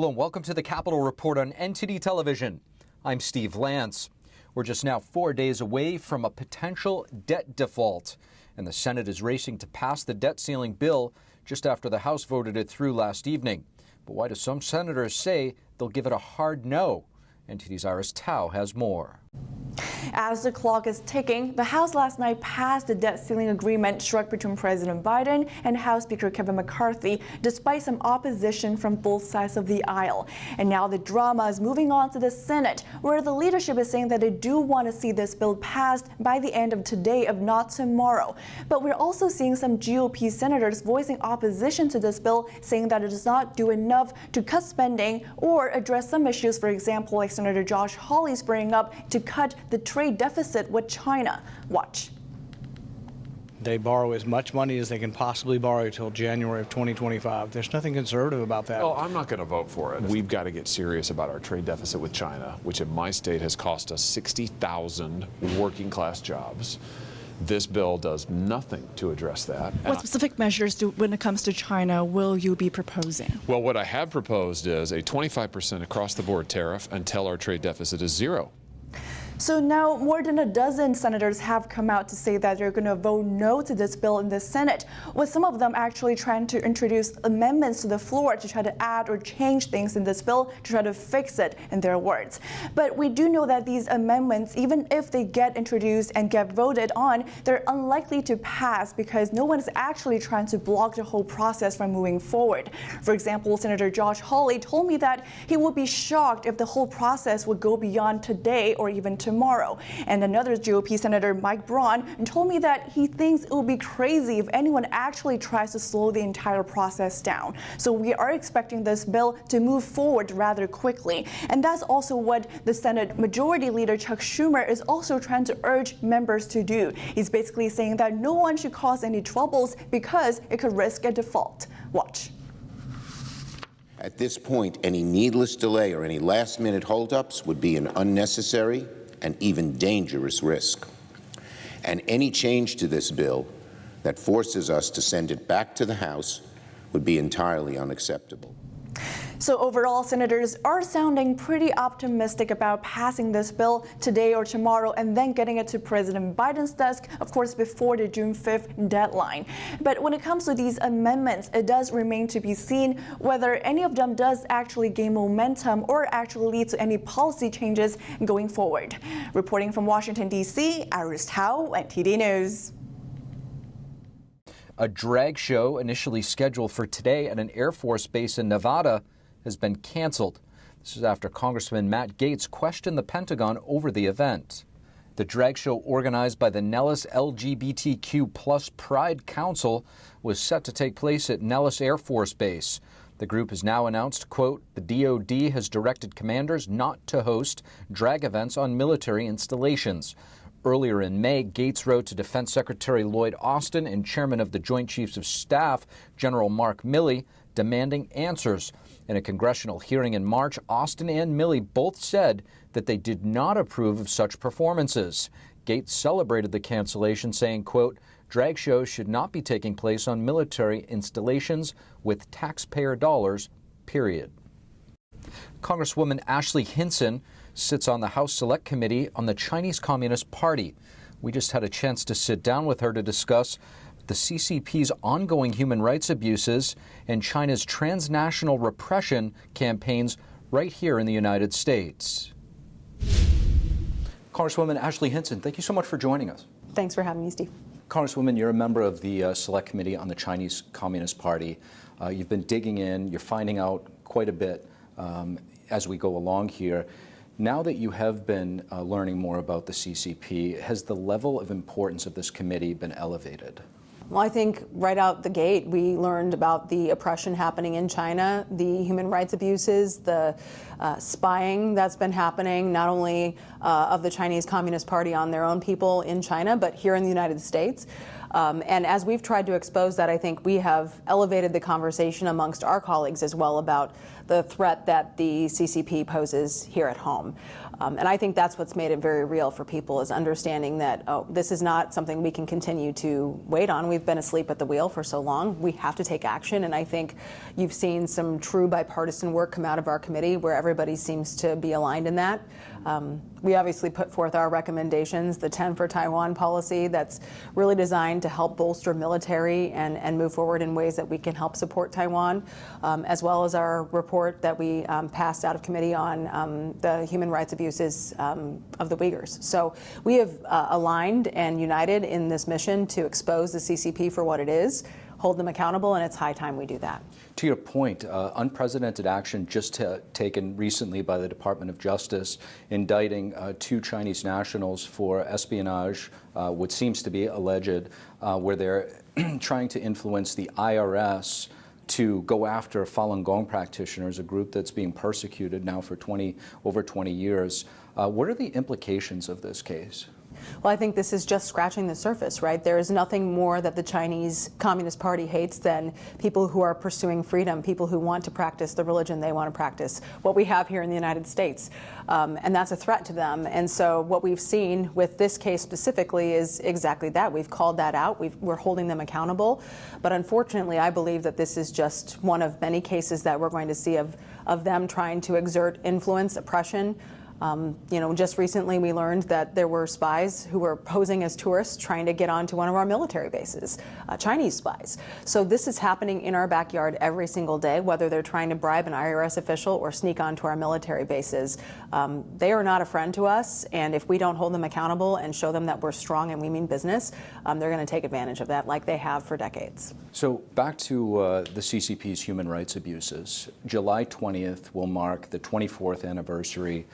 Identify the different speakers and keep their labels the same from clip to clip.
Speaker 1: Hello and welcome to the Capitol Report on NTD Television. I'm Steve Lance. We're just now 4 days away from a potential debt default, and the Senate is racing to pass the debt ceiling bill just after the House voted it through last evening. But why do some senators say they'll give it a hard no? NTD's Iris Tao has more.
Speaker 2: As the clock is ticking, the House last night passed the debt ceiling agreement struck between President Biden and House Speaker Kevin McCarthy, despite some opposition from both sides of the aisle. And now the drama is moving on to the Senate, where the leadership is saying that they do want to see this bill passed by the end of today, if not tomorrow. But we're also seeing some GOP senators voicing opposition to this bill, saying that it does not do enough to cut spending or address some issues, for example, like Senator Josh Hawley's bringing up, to cut the trade deficit with China. Watch.
Speaker 3: They borrow as much money as they can possibly borrow until January of 2025. There's nothing conservative about that.
Speaker 4: Oh, I'm not going to vote for it. We've got to get serious about our trade deficit with China, which in my state has cost us 60,000 working class jobs. This bill does nothing to address that.
Speaker 5: What specific measures when it comes to China will you be proposing?
Speaker 4: Well, what I have proposed is a 25% across the board tariff until our trade deficit is zero.
Speaker 2: So now more than a dozen senators have come out to say that they're going to vote no to this bill in the Senate, with some of them actually trying to introduce amendments to the floor to try to add or change things in this bill to try to fix it, in their words. But we do know that these amendments, even if they get introduced and get voted on, they're unlikely to pass because no one is actually trying to block the whole process from moving forward. For example, Senator Josh Hawley told me that he would be shocked if the whole process would go beyond today or even tomorrow. And another GOP Senator, Mike Braun, told me that he thinks it would be crazy if anyone actually tries to slow the entire process down. So we are expecting this bill to move forward rather quickly. And that's also what the Senate Majority Leader Chuck Schumer is also trying to urge members to do. He's basically saying that no one should cause any troubles because it could risk a default. Watch.
Speaker 6: At this point, any needless delay or any last-minute holdups would be an unnecessary and even dangerous risk. And any change to this bill that forces us to send it back to the House would be entirely unacceptable.
Speaker 2: So overall, senators are sounding pretty optimistic about passing this bill today or tomorrow and then getting it to President Biden's desk, of course, before the June 5th deadline. But when it comes to these amendments, it does remain to be seen whether any of them does actually gain momentum or actually lead to any policy changes going forward. Reporting from Washington, D.C., Iris Tao, NTD News.
Speaker 1: A drag show initially scheduled for today at an Air Force base in Nevada has been canceled. This is after Congressman Matt Gaetz questioned the Pentagon over the event. The drag show, organized by the Nellis LGBTQ+ Pride Council, was set to take place at Nellis Air Force Base. The group has now announced, quote, the DoD has directed commanders not to host drag events on military installations. Earlier in May, Gaetz wrote to Defense Secretary Lloyd Austin and Chairman of the Joint Chiefs of Staff, General Mark Milley, demanding answers. In a congressional hearing in March, Austin and Milley both said that they did not approve of such performances. Gaetz celebrated the cancellation, saying, quote, drag shows should not be taking place on military installations with taxpayer dollars, period. Congresswoman Ashley Hinson sits on the House Select Committee on the Chinese Communist Party. We just had a chance to sit down with her to discuss the CCP's ongoing human rights abuses and China's transnational repression campaigns right here in the United States. Congresswoman Ashley Hinson, thank you so much for joining us.
Speaker 7: Thanks for having me, Steve.
Speaker 1: Congresswoman, you're a member of the Select Committee on the Chinese Communist Party. You've been digging in, you're finding out quite a bit as we go along here. Now that you have been learning more about the CCP, has the level of importance of this committee been elevated?
Speaker 7: Well, I think right out the gate, we learned about the oppression happening in China, the human rights abuses, the spying that's been happening, not only of the Chinese Communist Party on their own people in China, but here in the United States. And as we've tried to expose that, I think we have elevated the conversation amongst our colleagues as well about the threat that the CCP poses here at home. And I think that's what's made it very real for people, is understanding that, oh, this is not something we can continue to wait on. We've been asleep at the wheel for so long. We have to take action. And I think you've seen some true bipartisan work come out of our committee where everybody seems to be aligned in that. We obviously put forth our recommendations, the 10 for Taiwan policy that's really designed to help bolster military and move forward in ways that we can help support Taiwan, as well as our report that we passed out of committee on the human rights abuses of the Uyghurs. So we have aligned and united in this mission to expose the CCP for what it is, hold them accountable, and it's high time we do that.
Speaker 1: To your point, unprecedented action just taken recently by the Department of Justice, indicting 2 Chinese nationals for espionage, what seems to be alleged, where they're trying to influence the IRS to go after Falun Gong practitioners, a group that's being persecuted now for over 20 years. What are the implications of this case?
Speaker 7: Well, I think this is just scratching the surface, right? There is nothing more that the Chinese Communist Party hates than people who are pursuing freedom, people who want to practice the religion they want to practice, what we have here in the United States. And that's a threat to them. And so what we've seen with this case specifically is exactly that. We've called that out. We're holding them accountable. But unfortunately, I believe that this is just one of many cases that we're going to see of them trying to exert influence, oppression. Just recently we learned that there were spies who were posing as tourists trying to get onto one of our military bases, Chinese spies. So this is happening in our backyard every single day, whether they're trying to bribe an IRS official or sneak onto our military bases. They are not a friend to us, and if we don't hold them accountable and show them that we're strong and we mean business, they're going to take advantage of that like they have for decades.
Speaker 1: So back to the CCP's human rights abuses. July 20th will mark the 24th anniversary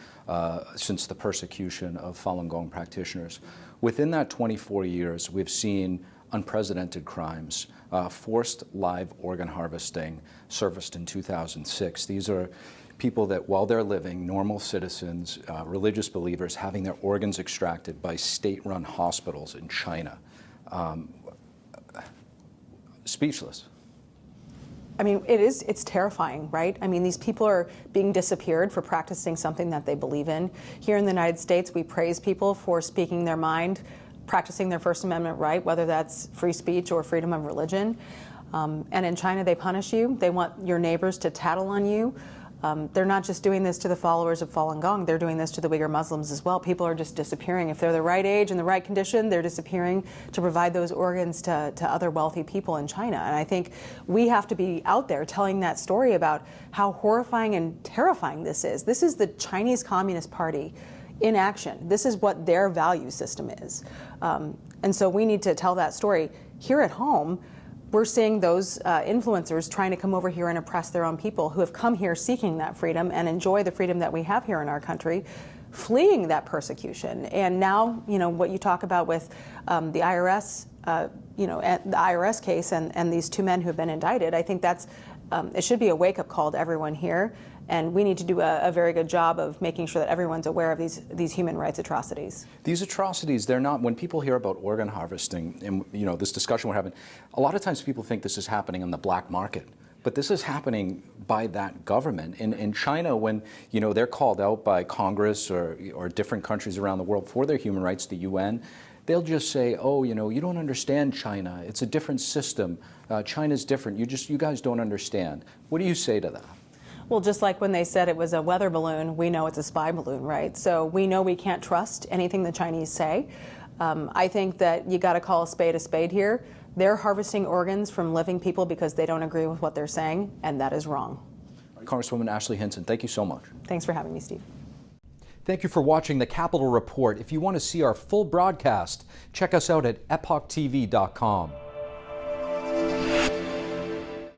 Speaker 1: since the persecution of Falun Gong practitioners. Within that 24 years, we've seen unprecedented crimes. Forced live organ harvesting surfaced in 2006. These are people that, while they're living, normal citizens, religious believers, having their organs extracted by state-run hospitals in China. Speechless.
Speaker 7: I mean, it's terrifying, right? I mean, these people are being disappeared for practicing something that they believe in. Here in the United States, we praise people for speaking their mind, practicing their First Amendment right, whether that's free speech or freedom of religion. And in China, they punish you. They want your neighbors to tattle on you. They're not just doing this to the followers of Falun Gong, they're doing this to the Uyghur Muslims as well. People are just disappearing. If they're the right age and the right condition, they're disappearing to provide those organs to other wealthy people in China. And I think we have to be out there telling that story about how horrifying and terrifying this is. This is the Chinese Communist Party in action. This is what their value system is. And so we need to tell that story. Here at home, we're seeing those influencers trying to come over here and oppress their own people who have come here seeking that freedom and enjoy the freedom that we have here in our country, fleeing that persecution. And now, what you talk about with the IRS, the IRS case and these 2 men who have been indicted, I think that's it should be a wake-up call to everyone here. And we need to do a very good job of making sure that everyone's aware of these human rights atrocities.
Speaker 1: These atrocities, they're not, when people hear about organ harvesting and this discussion we're having, a lot of times people think this is happening on the black market. But this is happening by that government. In China, when they're called out by Congress or different countries around the world for their human rights, the UN, they'll just say, oh, you don't understand China. It's a different system. China's different. You guys don't understand. What do you say to that?
Speaker 7: Well, just like when they said it was a weather balloon, we know it's a spy balloon, right? So we know we can't trust anything the Chinese say. I think that you got to call a spade here. They're harvesting organs from living people because they don't agree with what they're saying, and that is wrong.
Speaker 1: Congresswoman Ashley Hinson, thank you so much.
Speaker 7: Thanks for having me, Steve.
Speaker 1: Thank you for watching the Capitol Report. If you want to see our full broadcast, check us out at epochtv.com.